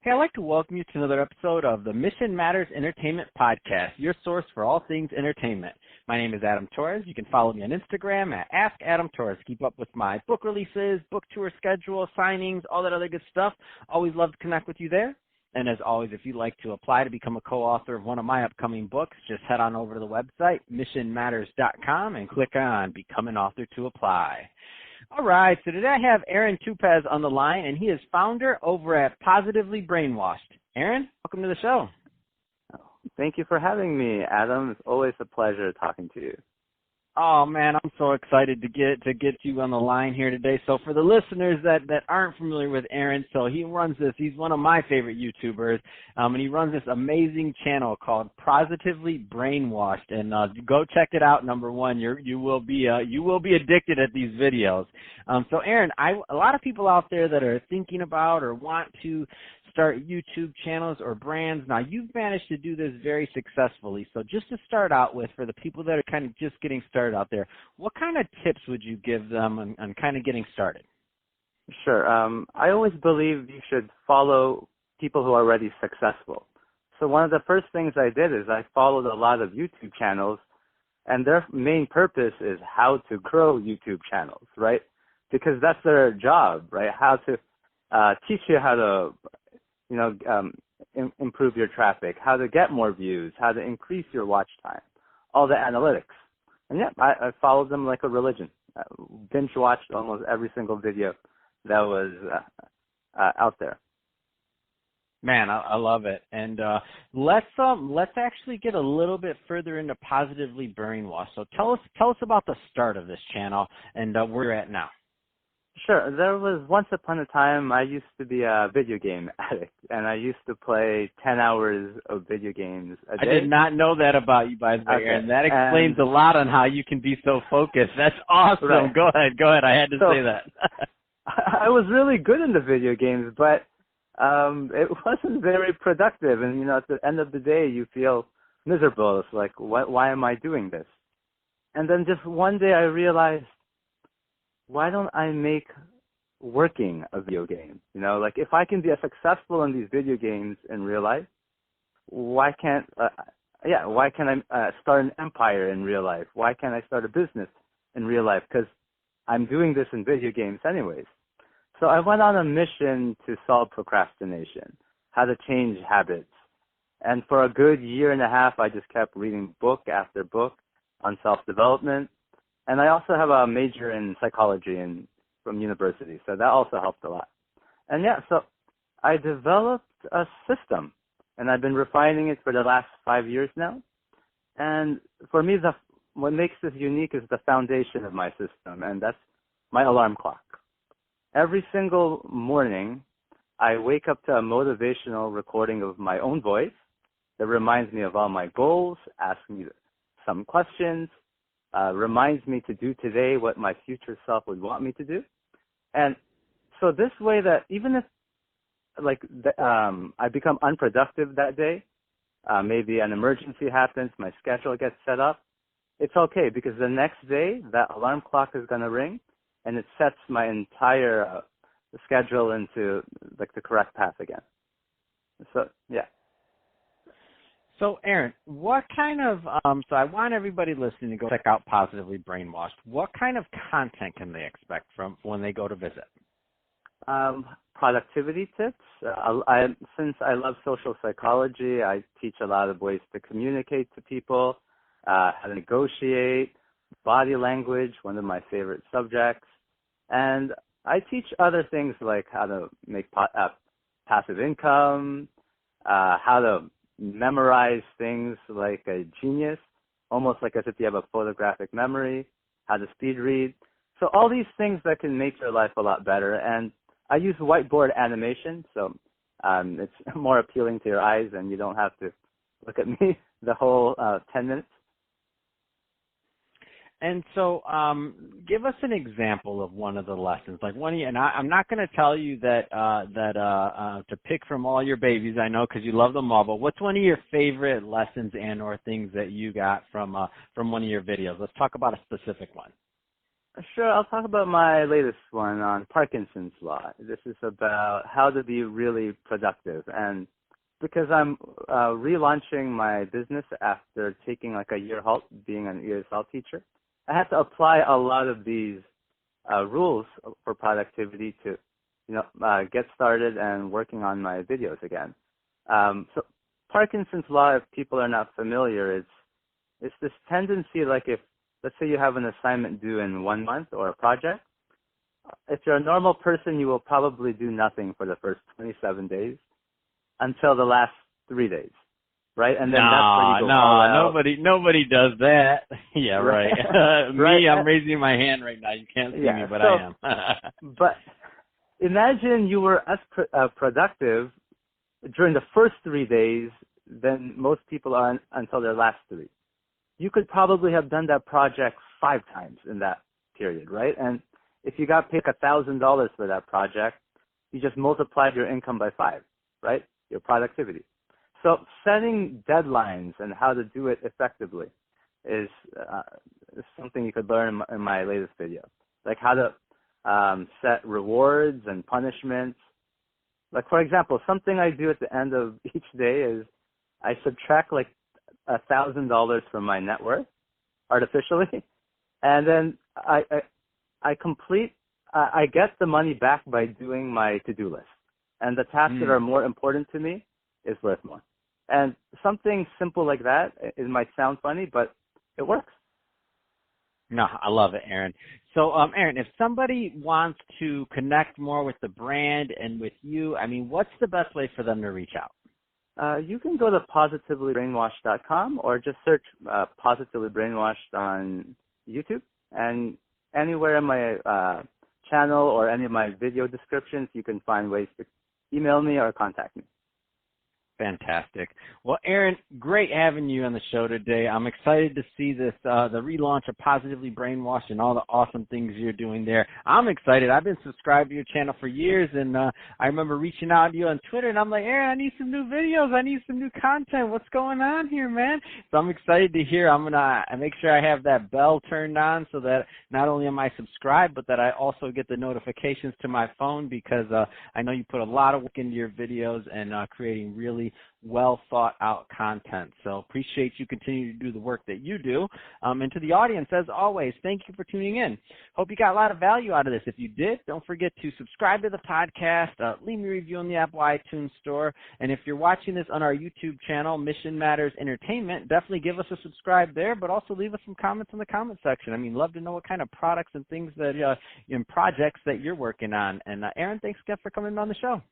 Hey, I'd like to welcome you to another episode of the Mission Matters Entertainment Podcast, your source for all things entertainment. My name is Adam Torres. You can follow me on Instagram at AskAdamTorres. Keep up with my book releases, book tour schedule, signings, all that other good stuff. Always love to connect with you there. And as always, if you'd like to apply to become a co-author of one of my upcoming books, just head on over to the website, missionmatters.com, and click on Become an Author to apply. All right, so today I have Aaron Tupaz on the line, and he is founder over at Positively Brainwashed. Aaron, welcome to the show. Thank you for having me, Adam. It's always a pleasure talking to you. Oh man, I'm so excited to get you on the line here today. So for the listeners that aren't familiar with Aaron, so he runs this. He's one of my favorite YouTubers, and he runs this amazing channel called Positively Brainwashed. And go check it out. Number one, you will be addicted at these videos. So Aaron, a lot of people out there that are thinking about or want to start YouTube channels or brands. Now, you've managed to do this very successfully. So just to start out with, for the people that are kind of just getting started out there, what kind of tips would you give them on kind of getting started? Sure. I always believe you should follow people who are already successful. So one of the first things I did is I followed a lot of YouTube channels, and their main purpose is how to grow YouTube channels, right? Because that's their job, right? How to teach you how to improve your traffic, how to get more views, how to increase your watch time, all the analytics. And yeah, I followed them like a religion. Binge watched almost every single video that was out there. Man, I love it. And let's actually get a little bit further into Positively Brainwashed. So tell us about the start of this channel and where you're at now. Sure. There was once upon a time I used to be a video game addict, and I used to play 10 hours of video games a day. I did not know that about you, by the way, Aaron. That explains a lot on how you can be so focused. That's awesome. Right. Go ahead. I had to say that. I was really good in the video games, but it wasn't very productive. And, at the end of the day, you feel miserable. It's like, why am I doing this? And then just one day I realized, why don't I make working a video game? If I can be as successful in these video games in real life, why can't I start an empire in real life? Why can't I start a business in real life? Because I'm doing this in video games anyways. So I went on a mission to solve procrastination, how to change habits. And for a good year and a half, I just kept reading book after book on self-development. And I also have a major in psychology from university, so that also helped a lot. And so I developed a system, and I've been refining it for the last 5 years now. And for me, what makes this unique is the foundation of my system, and that's my alarm clock. Every single morning, I wake up to a motivational recording of my own voice that reminds me of all my goals, asks me some questions, reminds me to do today what my future self would want me to do. And so this way that even if I become unproductive that day, maybe an emergency happens, my schedule gets set up, it's okay because the next day that alarm clock is going to ring and it sets my entire schedule into the correct path again. So, yeah. So, Aaron, what kind of, so I want everybody listening to go check out Positively Brainwashed. What kind of content can they expect from when they go to visit? Productivity tips. Since I love social psychology, I teach a lot of ways to communicate to people, how to negotiate, body language, one of my favorite subjects. And I teach other things like how to make passive income, how to memorize things like a genius, almost like as if you have a photographic memory, how to speed read. So all these things that can make your life a lot better. And I use whiteboard animation, so it's more appealing to your eyes and you don't have to look at me the whole 10 minutes. And so give us an example of one of the lessons. Like one of you, and I'm not going to tell you that to pick from all your babies, I know, because you love them all, but what's one of your favorite lessons and or things that you got from one of your videos? Let's talk about a specific one. Sure, I'll talk about my latest one on Parkinson's law. This is about how to be really productive. And because I'm relaunching my business after taking like a year halt being an ESL teacher, I had to apply a lot of these rules for productivity to, get started and working on my videos again. So Parkinson's law, if people are not familiar, it's this tendency, like if, let's say you have an assignment due in 1 month or a project, if you're a normal person, you will probably do nothing for the first 27 days until the last 3 days, right? And then that's where you go all out. Nobody does that. Yeah, right. Right. Me, I'm raising my hand right now. You can't see me, but I am. But imagine you were as productive during the first 3 days than most people are until their last 3. You could probably have done that project 5 times in that period, right? And if you got paid $1,000 for that project, you just multiplied your income by 5, right? Your productivity. So setting deadlines and how to do it effectively is something you could learn in my latest video, like how to set rewards and punishments. Like, for example, something I do at the end of each day is I subtract like $1,000 from my net worth artificially, and then I get the money back by doing my to-do list. And the tasks that are more important to me is worth more. And something simple like that, it might sound funny, but it works. No, I love it, Aaron. So, Aaron, if somebody wants to connect more with the brand and with you, I mean, what's the best way for them to reach out? You can go to positivelybrainwashed.com or just search Positively Brainwashed on YouTube. And anywhere in my channel or any of my video descriptions, you can find ways to email me or contact me. Fantastic. Well, Aaron, great having you on the show today. I'm excited to see this, the relaunch of Positively Brainwashed and all the awesome things you're doing there. I'm excited. I've been subscribed to your channel for years, and I remember reaching out to you on Twitter, and I'm like, Aaron, I need some new videos. I need some new content. What's going on here, man? So I'm excited to hear. I'm going to make sure I have that bell turned on so that not only am I subscribed, but that I also get the notifications to my phone, because I know you put a lot of work into your videos and creating really well thought out content. So appreciate you continue to do the work that you do. And to the audience, as always, thank you for tuning in. Hope you got a lot of value out of this. If you did, don't forget to subscribe to the podcast, leave me a review on the Apple iTunes store. And if you're watching this on our YouTube channel, Mission Matters Entertainment, definitely give us a subscribe there, but also leave us some comments in the comment section. I mean, love to know what kind of products and things that and projects that you're working on. And Aaron, thanks again for coming on the show.